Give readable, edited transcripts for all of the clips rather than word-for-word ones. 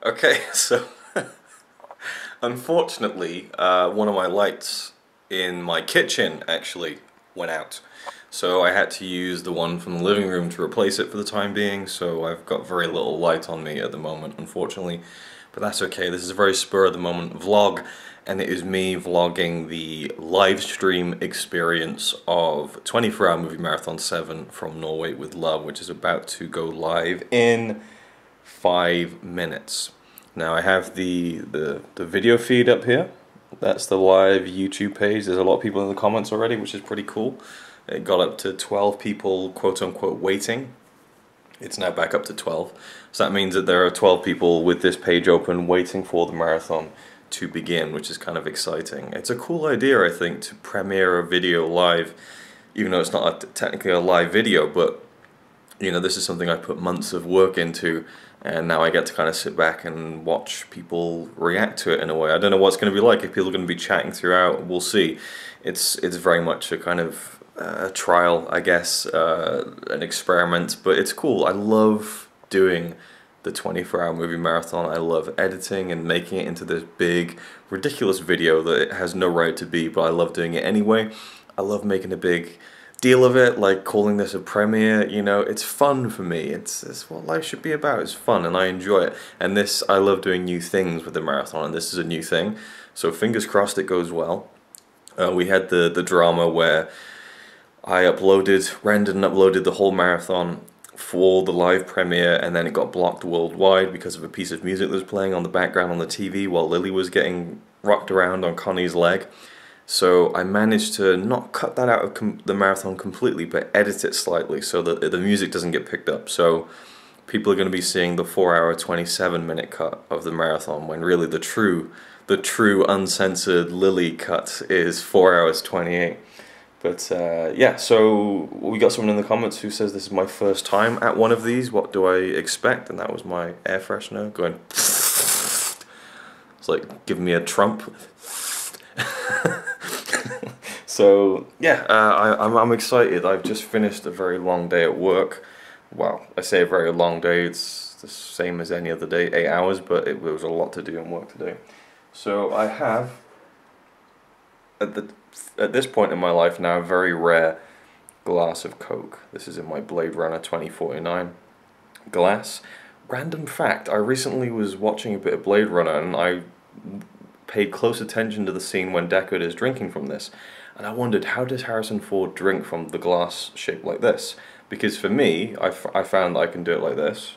Okay, so unfortunately, one of my lights in my kitchen actually went out. So I had to use the one from the living room to replace it for the time being, so I've got very little light on me at the moment, unfortunately. But that's okay, this is a very spur-of-the-moment vlog, and it is me vlogging the live stream experience of 24-hour movie marathon 7 from Norway with Love, which is about to go live in 5 minutes. Now I have the video feed up here. That's the live YouTube page. There's a lot of people in the comments already, which is pretty cool. It got up to 12 people, quote-unquote, waiting. It's now back up to 12. So that means that there are 12 people with this page open waiting for the marathon to begin, which is kind of exciting. It's a cool idea, I think, to premiere a video live, even though it's not technically a live video, but you know, this is something I put months of work into, and now I get to kind of sit back and watch people react to it in a way. I don't know what it's going to be like, if people are going to be chatting throughout, we'll see. It's very much a kind of trial, I guess, an experiment, but it's cool. I love doing the 24-hour movie marathon. I love editing and making it into this big, ridiculous video that it has no right to be, but I love doing it anyway. I love making a big deal of it, like calling this a premiere, you know, it's fun for me. It's what life should be about. It's fun and I enjoy it. And this, I love doing new things with the marathon, and this is a new thing. So fingers crossed it goes well. We had the drama where I rendered and uploaded the whole marathon for the live premiere, and then it got blocked worldwide because of a piece of music that was playing on the background on the TV while Lily was getting rocked around on Connie's leg. So I managed to not cut that out of the marathon completely, but edit it slightly so that the music doesn't get picked up. So people are going to be seeing the 4-hour 27-minute cut of the marathon, when really the true uncensored Lily cut is 4 hours 28. But yeah, so we got someone in the comments who says this is my first time at one of these. What do I expect? And that was my air freshener going. It's like giving me a Trump. So yeah, I'm excited. I've just finished a very long day at work. Well, I say a very long day, it's the same as any other day, 8 hours, but it was a lot to do and work to do. So I have, at this point in my life now, a very rare glass of Coke. This is in my Blade Runner 2049 glass. Random fact, I recently was watching a bit of Blade Runner, and I paid close attention to the scene when Deckard is drinking from this, and I wondered, how does Harrison Ford drink from the glass shaped like this? Because for me, I found that I can do it like this,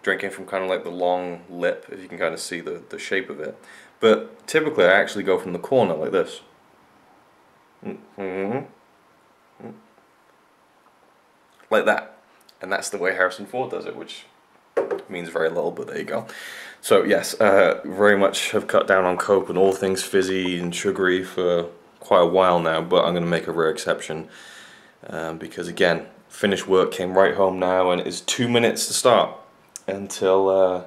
drinking from kind of like the long lip, if you can kind of see the shape of it. But typically I actually go from the corner like this. Like that. And that's the way Harrison Ford does it, which means very little, but there you go. So yes, very much have cut down on Coke and all things fizzy and sugary for quite a while now, but I'm going to make a rare exception because again, finished work, came right home now, and it's 2 minutes to start until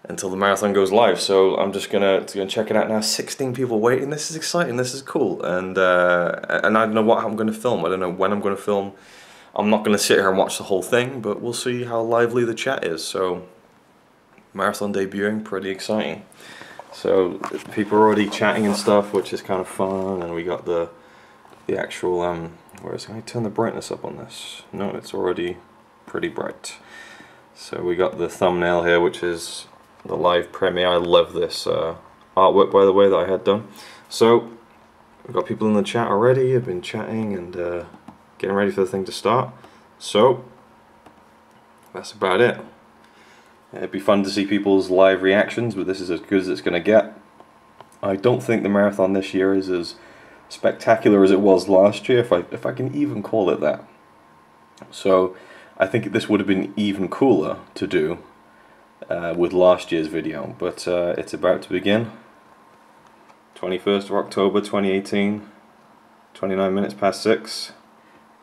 the marathon goes live. So I'm just gonna check it out now. 16 people waiting. This is exciting. This is cool, and I don't know what I'm gonna film. I don't know when I'm gonna film. I'm not gonna sit here and watch the whole thing, but we'll see how lively the chat is. So marathon debuting, pretty exciting. So people are already chatting and stuff, which is kind of fun. And we got the actual where is it? Can I turn the brightness up on this? No, it's already pretty bright. So we got the thumbnail here, which is the live premiere. I love this artwork, by the way, that I had done. So we've got people in the chat already. I've been chatting and getting ready for the thing to start. So that's about it. It'd be fun to see people's live reactions, but this is as good as it's going to get. I don't think the marathon this year is as spectacular as it was last year, if I can even call it that. So I think this would have been even cooler to do with last year's video, but it's about to begin. 21st of October 2018, 29 minutes past 6.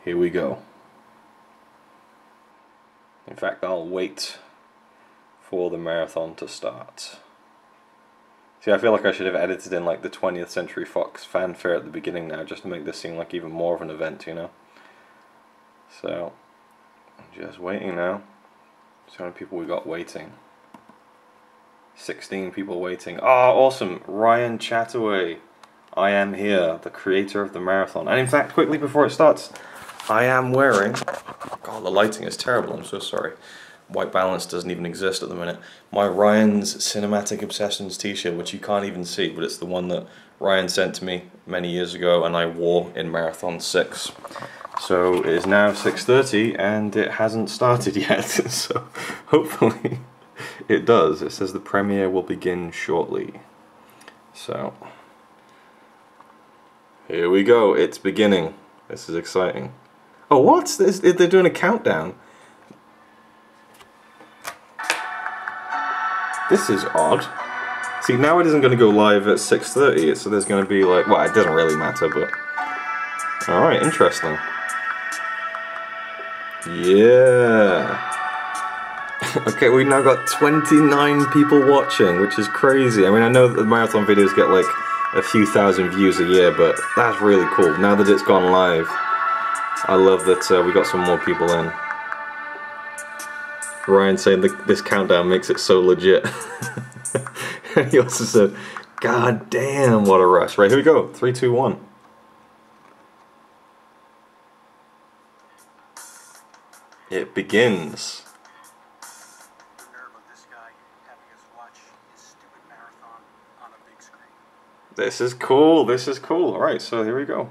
Here we go. In fact, I'll wait for the marathon to start. See, I feel like I should have edited in like the 20th Century Fox fanfare at the beginning now, just to make this seem like even more of an event, you know? So, I'm just waiting now. So how many people we got waiting? 16 people waiting. Ah, oh, awesome. Ryan Chataway. I am here, the creator of the marathon. And in fact, quickly before it starts, I am wearing... God, the lighting is terrible, I'm so sorry. White balance doesn't even exist at the minute. My Ryan's Cinematic Obsessions t-shirt, which you can't even see, but it's the one that Ryan sent to me many years ago and I wore in Marathon 6. So it is now 6:30 and it hasn't started yet, so hopefully it does. It says the premiere will begin shortly. So, here we go, it's beginning. This is exciting. Oh, what? They're doing a countdown. This is odd. See, now it isn't going to go live at 6:30, so there's going to be like, well, it doesn't really matter, but... Alright, interesting. Yeah. Okay, we've now got 29 people watching, which is crazy. I mean, I know that the marathon videos get like a few thousand views a year, but that's really cool. Now that it's gone live, I love that we got some more people in. Ryan saying this countdown makes it so legit. He also said, God damn, what a rush. Right, here we go. 3, 2, 1. It begins. This is cool, this is cool. Alright, so here we go.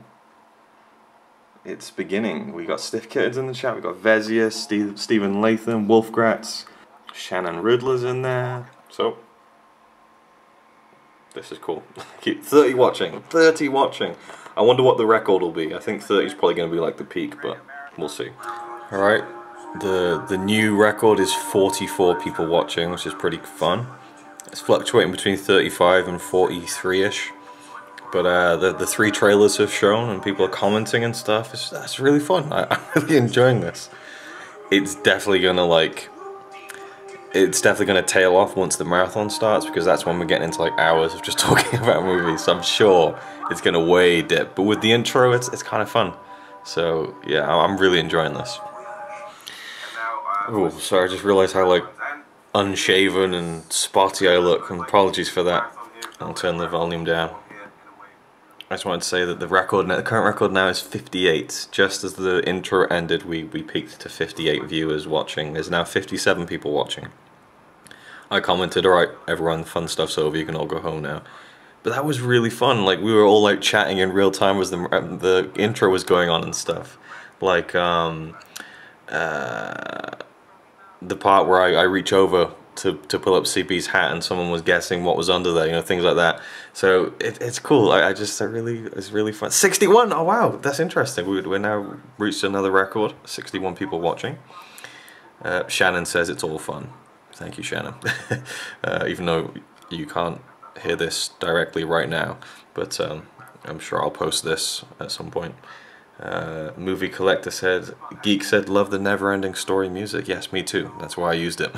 It's beginning. We got Stiff Kittens in the chat, we got Vezia, Stephen Latham, Wolfgratz, Shannon Riddler's in there. So, this is cool. 30 watching, 30 watching. I wonder what the record will be. I think 30 is probably going to be like the peak, but we'll see. Alright, the new record is 44 people watching, which is pretty fun. It's fluctuating between 35 and 43-ish. But the 3 trailers have shown and people are commenting and stuff. That's really fun. I'm really enjoying this. It's definitely gonna tail off once the marathon starts, because that's when we're getting into like hours of just talking about movies. So I'm sure it's gonna way dip. But with the intro, it's kind of fun. So yeah, I'm really enjoying this. Oh, sorry, I just realized how like unshaven and spotty I look, and apologies for that. I'll turn the volume down. I just wanted to say that the current record now is 58. Just as the intro ended, we peaked to 58 viewers watching. There's now 57 people watching. I commented, alright everyone, fun stuff's over, you can all go home now. But that was really fun, like we were all like chatting in real time as the intro was going on and stuff. Like, the part where I reach over to pull up CP's hat and someone was guessing what was under there, you know, things like that. So it's cool. It's really fun. 61. Oh wow, that's interesting. We're now reached another record. 61 people watching. Shannon says it's all fun. Thank you, Shannon. Even though you can't hear this directly right now, but I'm sure I'll post this at some point. Movie Collector said, Geek said, love the never-ending story music. Yes, me too. That's why I used it.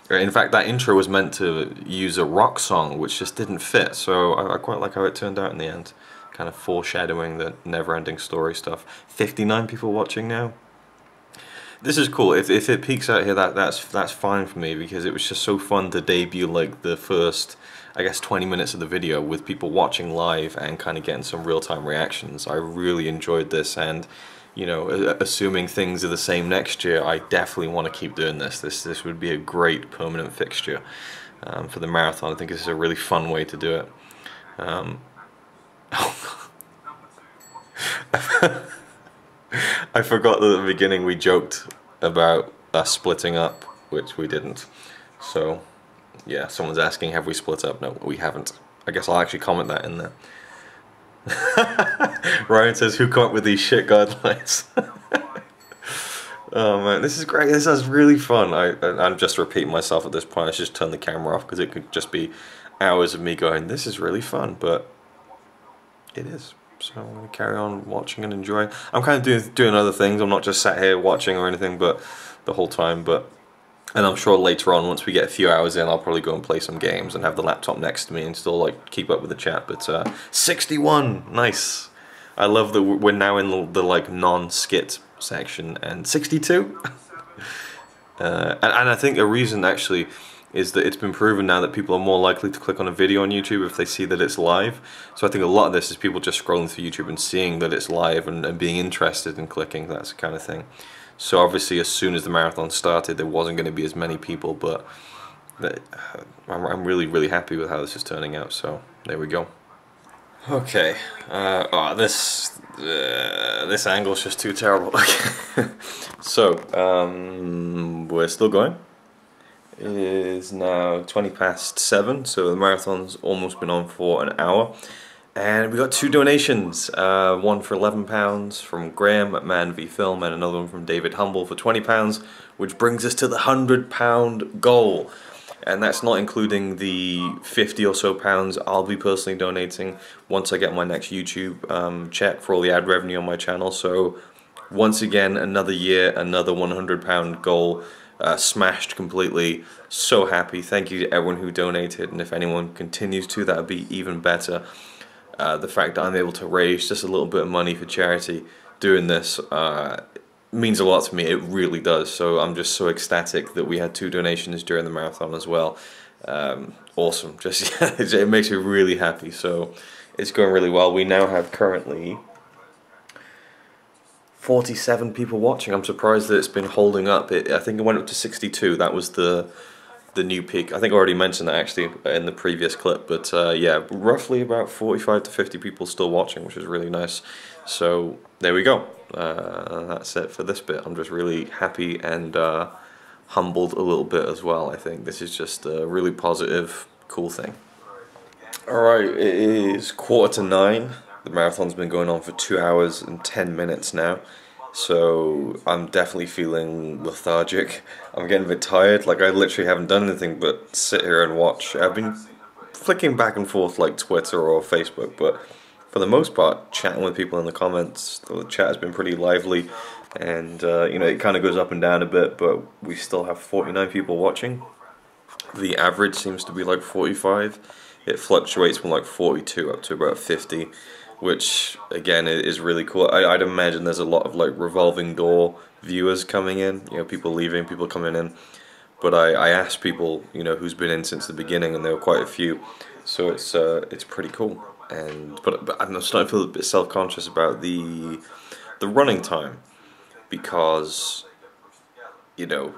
In fact, that intro was meant to use a rock song, which just didn't fit, so I quite like how it turned out in the end. Kind of foreshadowing the never-ending story stuff. 59 people watching now. This is cool. If it peaks out here, that's fine for me, because it was just so fun to debut like the first, I guess, 20 minutes of the video with people watching live and kind of getting some real-time reactions. I really enjoyed this, and you know, assuming things are the same next year, I definitely want to keep doing this. This would be a great permanent fixture for the marathon. I think this is a really fun way to do it. I forgot that at the beginning we joked about us splitting up, which we didn't. So, yeah, someone's asking, have we split up? No, we haven't. I guess I'll actually comment that in there. Ryan says, who come up with these shit guidelines? Oh man, this is great. This is really fun. I'm just repeating myself at this point. I should just turn the camera off because it could just be hours of me going, this is really fun, but it is. So I'm going to carry on watching and enjoying. I'm kind of doing other things. I'm not just sat here watching or anything, but the whole time. And I'm sure later on, once we get a few hours in, I'll probably go and play some games and have the laptop next to me and still like keep up with the chat. But 61, nice. I love that we're now in the like non-skit section. And 62. And I think a reason actually is that it's been proven now that people are more likely to click on a video on YouTube if they see that it's live. So I think a lot of this is people just scrolling through YouTube and seeing that it's live and being interested in clicking, that's the kind of thing. So obviously as soon as the marathon started there wasn't going to be as many people, but I'm really happy with how this is turning out, so there we go. Okay, this angle's just too terrible. So, we're still going. It is now 7:20, so the marathon's almost been on for an hour. And we got 2 donations, one for £11 from Graham at Man v Film, and another one from David Humble for £20, which brings us to the £100 goal. And that's not including the 50 or so pounds I'll be personally donating once I get my next YouTube check for all the ad revenue on my channel. So once again, another year, another £100 goal smashed completely. So happy. Thank you to everyone who donated, and if anyone continues to, that would be even better. The fact that I'm able to raise just a little bit of money for charity doing this means a lot to me. It really does. So I'm just so ecstatic that we had 2 donations during the marathon as well. Awesome. Just it makes me really happy. So it's going really well. We now have currently 47 people watching. I'm surprised that it's been holding up. I think it went up to 62. That was the new peak. I think I already mentioned that actually in the previous clip, but yeah, roughly about 45 to 50 people still watching, which is really nice. So there we go. That's it for this bit. I'm just really happy and humbled a little bit as well. I think this is just a really positive, cool thing. Alright, it is 8:45. The marathon's been going on for 2 hours and 10 minutes now. So I'm definitely feeling lethargic. I'm getting a bit tired. Like, I literally haven't done anything but sit here and watch. I've been flicking back and forth like Twitter or Facebook, but for the most part, chatting with people in the comments. The chat has been pretty lively, and you know, it kind of goes up and down a bit, but we still have 49 people watching. The average seems to be like 45. It fluctuates from like 42 up to about 50. Which again is really cool. I'd imagine there's a lot of like revolving door viewers coming in, you know, people leaving, people coming in. But I asked people, you know, who's been in since the beginning, and there were quite a few. So it's pretty cool. And but I'm starting to feel a bit self-conscious about the running time, because you know,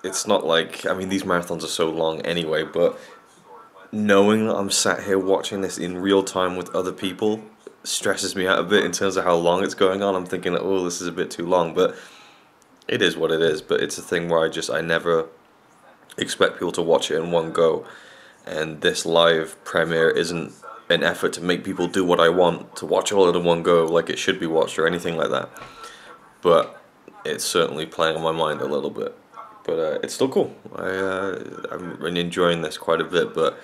it's not like, I mean, these marathons are so long anyway, but knowing that I'm sat here watching this in real time with other people stresses me out a bit in terms of how long it's going on. I'm thinking that, oh, this is a bit too long, but it is what it is. But it's a thing where I never expect people to watch it in one go, and this live premiere isn't an effort to make people do what I want, to watch all of it in one go like it should be watched or anything like that. But it's certainly playing on my mind a little bit. But it's still cool. I'm enjoying this quite a bit, but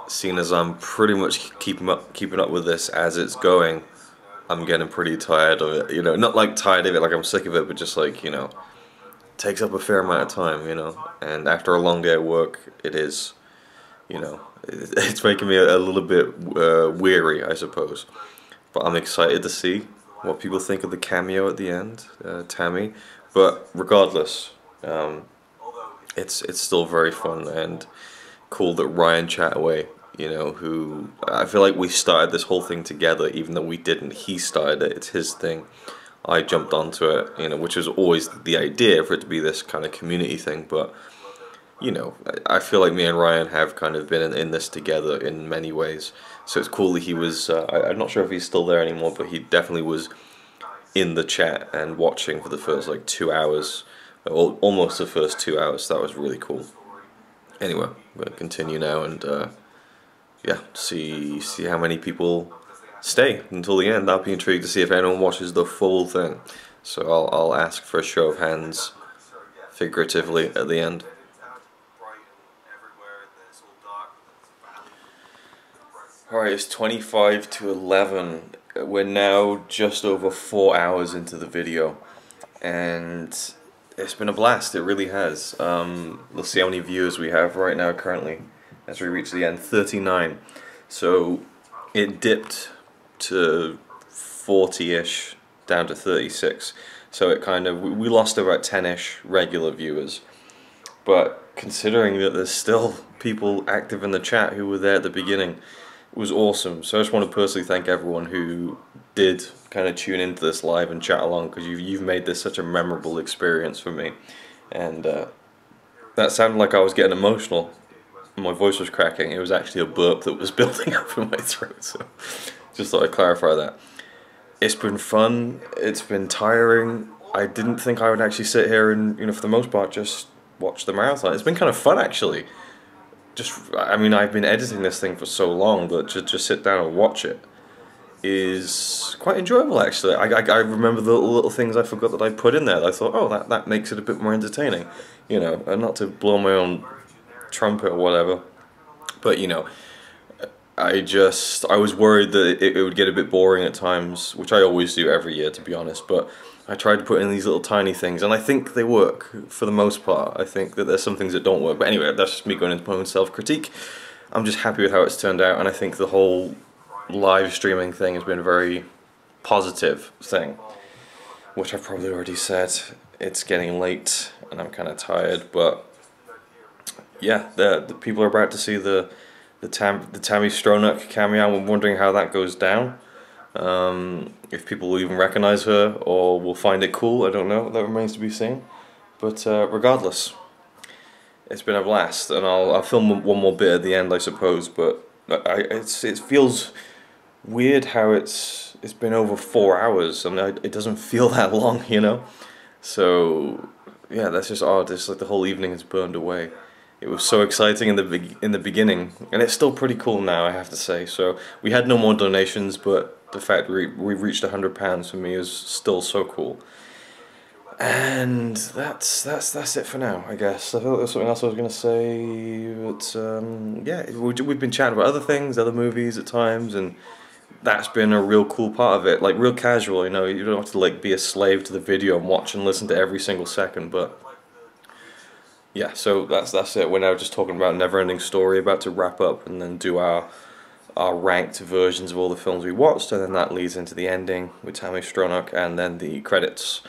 seeing as I'm pretty much keeping up with this as it's going, I'm getting pretty tired of it, you know, not like tired of it like I'm sick of it, but just like, you know, it takes up a fair amount of time, you know, and after a long day at work, it is, you know, it's making me a little bit weary, I suppose. But I'm excited to see what people think of the cameo at the end, Tammy. But regardless, it's still very fun and cool that Ryan Chataway, you know, who I feel like we started this whole thing together, even though we didn't. He started it. It's his thing. I jumped onto it, you know, which was always the idea for it to be this kind of community thing. But you know, I feel like me and Ryan have kind of been in this together in many ways. So it's cool that he was. I'm not sure if he's still there anymore, but he definitely was in the chat and watching for the first like 2 hours, almost the first 2 hours. That was really cool. Anyway, I'm going to continue now and yeah, see how many people stay until the end. I'll be intrigued to see if anyone watches the full thing. So I'll ask for a show of hands, figuratively, at the end. Alright, it's 25 to 11. We're now just over 4 hours into the video, and it's been a blast. It really has. Let's see how many viewers we have right now currently as we reach the end. 39. So it dipped to 40-ish, down to 36. so it kind of, we lost about 10-ish regular viewers. But considering that there's still people active in the chat who were there at the beginning, it was awesome. So I just want to personally thank everyone who did kind of tune into this live and chat along, because you've made this such a memorable experience for me. And that sounded like I was getting emotional. My voice was cracking. It was actually a burp that was building up in my throat. So just thought I'd clarify that. It's been fun. It's been tiring. I didn't think I would actually sit here and, you know, for the most part, just watch the marathon. It's been kind of fun, actually. I mean, I've been editing this thing for so long that just sit down and watch it is quite enjoyable, actually. I remember the little things I forgot that I put in there. I thought, oh, that makes it a bit more entertaining, you know, and not to blow my own trumpet or whatever, but, you know, I was worried that it would get a bit boring at times, which I always do every year, to be honest, but I tried to put in these little tiny things, and I think they work for the most part. I think that there's some things that don't work, but anyway, that's just me going into my own self-critique. I'm just happy with how it's turned out, and I think the whole live streaming thing has been a very positive thing, which I've probably already said. It's getting late, and I'm kind of tired, but yeah, the people are about to see the Tammy Stronach cameo. I'm wondering how that goes down. If people will even recognize her or will find it cool, I don't know. That remains to be seen. But regardless, it's been a blast, and I'll film one more bit at the end, I suppose. But it feels weird how it's been over 4 hours, and it doesn't feel that long, you know. So yeah, that's just odd. It's like the whole evening has burned away. It was so exciting in the beginning, and it's still pretty cool now, I have to say. So we had no more donations, but the fact we reached £100 for me is still so cool. And that's it for now, I guess. I thought there was something else I was going to say, but yeah, we've been chatting about other things, other movies at times, and that's been a real cool part of it. Like, real casual, you know. You don't have to like be a slave to the video and watch and listen to every single second, but yeah, so that's it. We're now just talking about Neverending Story, about to wrap up and then do our ranked versions of all the films we watched, and then that leads into the ending with Tammy Stronach and then the credits.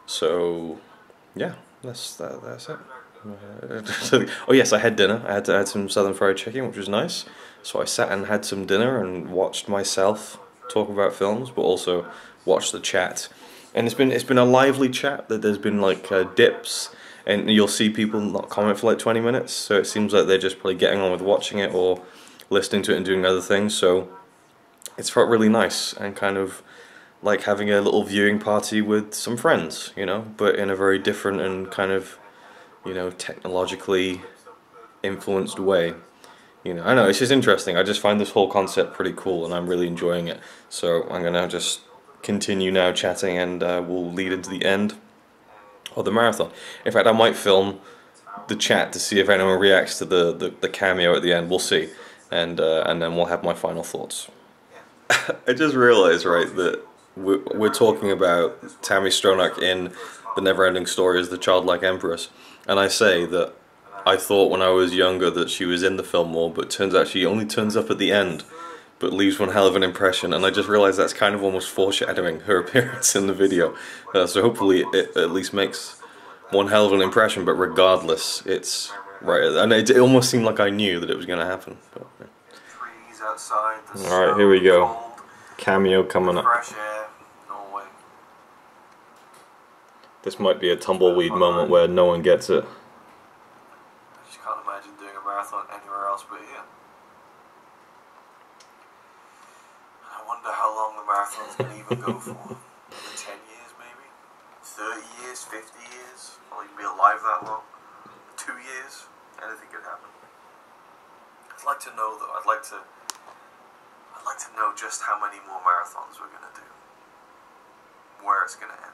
So yeah, that's it. Oh yes, I had dinner. I had some southern fried chicken, which was nice. So I sat and had some dinner and watched myself talk about films, but also watched the chat. And it's been a lively chat. That there's been like dips. And you'll see people not comment for like 20 minutes, so it seems like they're just probably getting on with watching it or listening to it and doing other things, so it's felt really nice and kind of like having a little viewing party with some friends, you know, but in a very different and kind of, you know, technologically influenced way. You know, I know, it's just interesting. I just find this whole concept pretty cool and I'm really enjoying it, so I'm gonna just continue now chatting, and we'll lead into the end of the marathon. In fact, I might film the chat to see if anyone reacts to the cameo at the end. We'll see, and then we'll have my final thoughts. I just realized, right, that we're talking about Tammy Stronach in The Neverending Story as the childlike empress, and I say that I thought when I was younger that she was in the film more, but turns out she only turns up at the end, but leaves one hell of an impression, and I just realized that's kind of almost foreshadowing her appearance in the video. So hopefully it at least makes one hell of an impression, but regardless, it's right. And it almost seemed like I knew that it was going to happen. But, yeah. Alright, here we go. Cameo coming up. This might be a tumbleweed moment where no one gets it. I just can't imagine doing a marathon anywhere else but here. I wonder how long the marathon's going to even go for. 10 years maybe? 30 years? 50 years? Will you be alive that long? 2 years? Anything could happen. I'd like to know though, I'd like to know just how many more marathons we're going to do. Where it's going to end.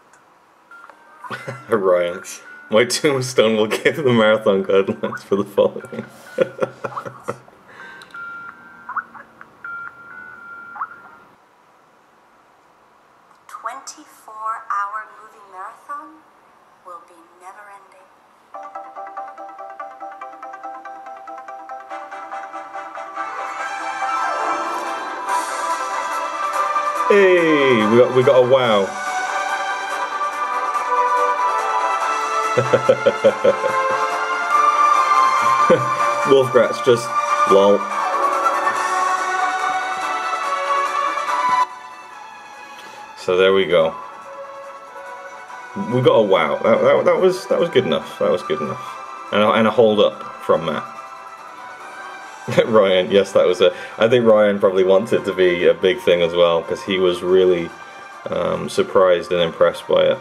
Ryan, my tombstone will give the marathon guidelines for the following. 24-hour movie marathon will be never-ending. Hey, we got a wow. Wolfgrat's just lol. So there we go. We got a wow. That was good enough. That was good enough. And a hold up from Matt. Ryan, yes, that was a. I think Ryan probably wants it to be a big thing as well because he was really surprised and impressed by it.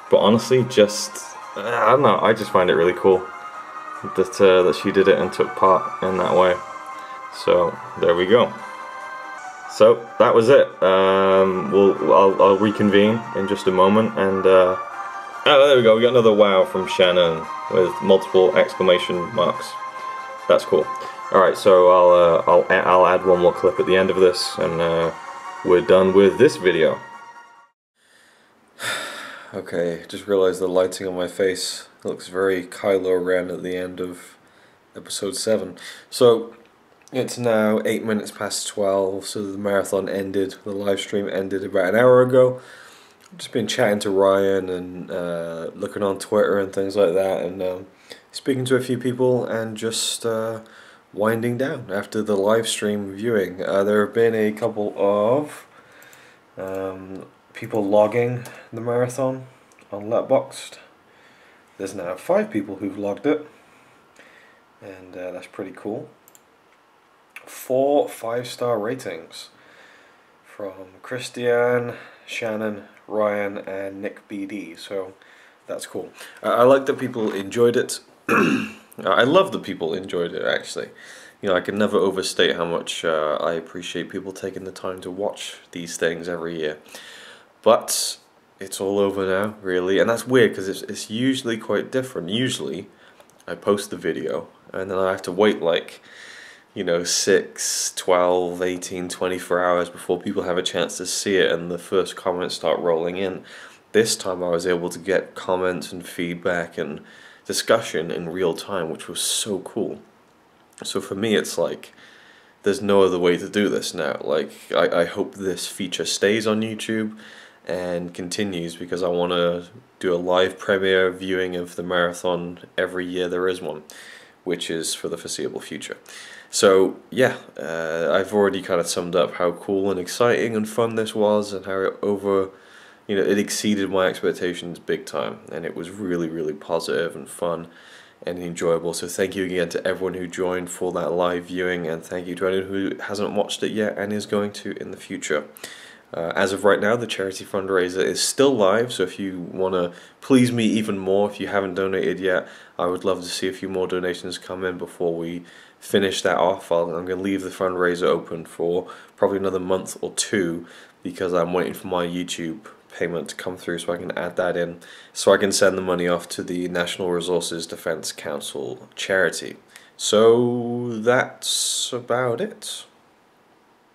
But honestly, just I don't know. I just find it really cool that she did it and took part in that way. So there we go. So that was it. I'll reconvene in just a moment, and oh, there we go. We got another wow from Shannon with multiple exclamation marks. That's cool. All right, so I'll add one more clip at the end of this, and we're done with this video. Okay, just realized the lighting on my face looks very Kylo Ren at the end of episode 7. So it's now 8 minutes past 12, so the marathon ended, the live stream ended about an hour ago. I've just been chatting to Ryan and looking on Twitter and things like that, and speaking to a few people, and just winding down after the live stream viewing. There have been a couple of people logging the marathon on Letterboxd. There's now 5 people who've logged it, and that's pretty cool. 4 5-star ratings from Christian, Shannon, Ryan, and Nick BD, so that's cool. I like that people enjoyed it. I love that people enjoyed it, actually. You know, I can never overstate how much I appreciate people taking the time to watch these things every year. But it's all over now, really, and that's weird because it's usually quite different. Usually, I post the video, and then I have to wait like, you know, 6, 12, 18, 24 hours before people have a chance to see it and the first comments start rolling in. This time I was able to get comments and feedback and discussion in real time, which was so cool. So for me, it's like, there's no other way to do this now. Like, I hope this feature stays on YouTube and continues, because I want to do a live premiere viewing of the marathon every year there is one, which is for the foreseeable future. So yeah, I've already kind of summed up how cool and exciting and fun this was, and how it exceeded my expectations big time, and it was really, really positive and fun and enjoyable. So thank you again to everyone who joined for that live viewing, and thank you to anyone who hasn't watched it yet and is going to in the future. As of right now, the charity fundraiser is still live, so if you want to please me even more, if you haven't donated yet, I would love to see a few more donations come in before we finish that off. I'm going to leave the fundraiser open for probably another month or 2, because I'm waiting for my YouTube payment to come through so I can add that in, so I can send the money off to the National Resources Defense Council charity. So that's about it.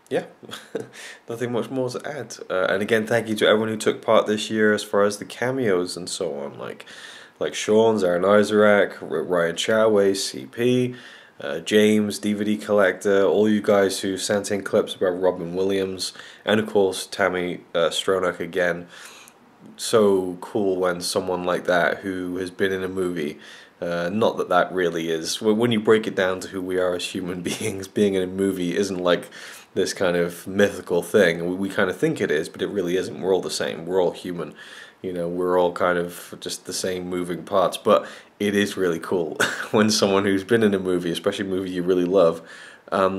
Yeah, nothing much more to add. And again, thank you to everyone who took part this year as far as the cameos and so on, like Sean, Aaron Isaac, Ryan Choway, CP, James, DVD Collector, all you guys who sent in clips about Robin Williams, and of course Tammy Stronach again. So cool when someone like that, who has been in a movie, not that that really is, when you break it down to who we are as human beings, being in a movie isn't like this kind of mythical thing. We kind of think it is, but it really isn't. We're all the same. We're all human. You know, we're all kind of just the same moving parts. But it is really cool when someone who's been in a movie, especially a movie you really love,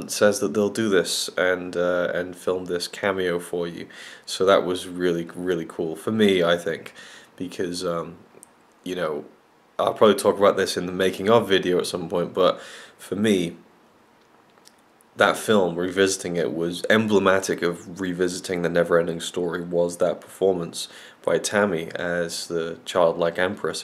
says that they'll do this and film this cameo for you. So that was really, really cool for me, I think, because you know, I'll probably talk about this in the making of video at some point, but for me, that film, revisiting it, was emblematic of revisiting the Neverending Story. Was that performance by Tammy as the childlike empress.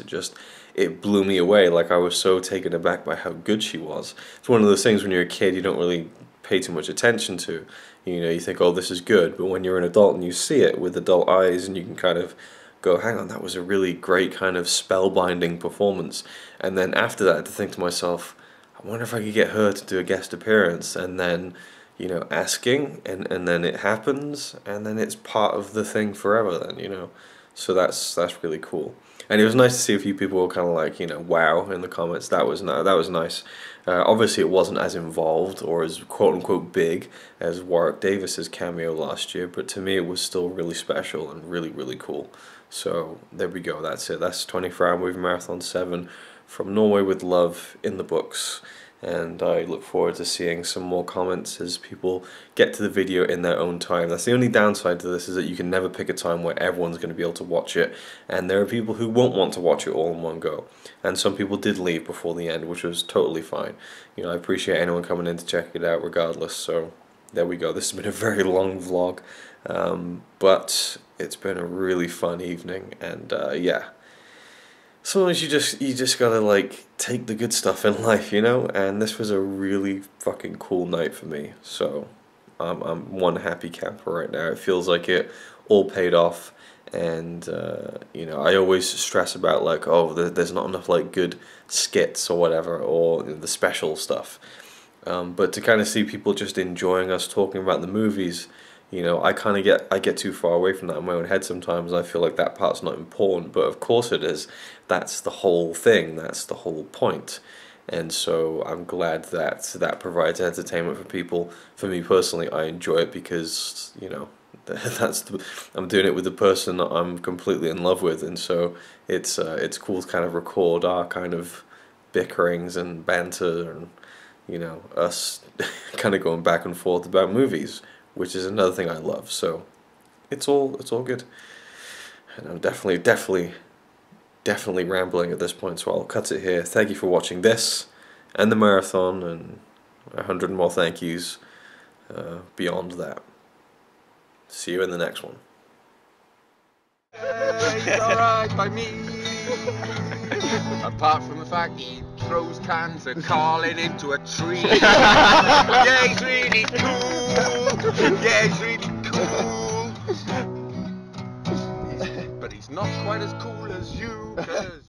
It blew me away. Like, I was so taken aback by how good she was. It's one of those things when you're a kid you don't really pay too much attention to. You know, you think, oh, this is good, but when you're an adult and you see it with adult eyes, and you can kind of go, hang on, that was a really great kind of spellbinding performance. And then after that, to think to myself, I wonder if I could get her to do a guest appearance, and then, you know, asking, and then it happens, and then it's part of the thing forever then, you know. So that's really cool. And it was nice to see a few people were kind of like, you know, wow in the comments. That was nice. Obviously, it wasn't as involved or as quote-unquote big as Warwick Davis's cameo last year, but to me it was still really special and really, really cool. So there we go, that's it. That's 24-hour movie marathon 7 from Norway with Love in the books. And I look forward to seeing some more comments as people get to the video in their own time. That's the only downside to this, is that you can never pick a time where everyone's going to be able to watch it, and there are people who won't want to watch it all in one go. And some people did leave before the end, which was totally fine. You know, I appreciate anyone coming in to check it out regardless, so there we go. This has been a very long vlog, but it's been a really fun evening, and yeah. Sometimes you just gotta like take the good stuff in life, you know, and this was a really fucking cool night for me. So I'm one happy camper right now. It feels like it all paid off, and you know, I always stress about like, oh, there's not enough like good skits or whatever, or the special stuff. But to kind of see people just enjoying us talking about the movies, you know, I get too far away from that in my own head sometimes. I feel like that part's not important, but of course it is. That's the whole thing. That's the whole point. And so I'm glad that that provides entertainment for people. For me personally, I enjoy it because, you know, I'm doing it with the person that I'm completely in love with, and so it's cool to kind of record our kind of bickerings and banter, and you know, us kind of going back and forth about movies, which is another thing I love. So it's all good, and I'm definitely rambling at this point, so I'll cut it here. Thank you for watching this and the marathon, and 100 more thank yous beyond that. See you in the next one. It's alright by me. Apart from the fact he throws cans of Carlin into a tree. Yeah, he's really cool. Yeah, he's really cool. But he's not quite as cool as you.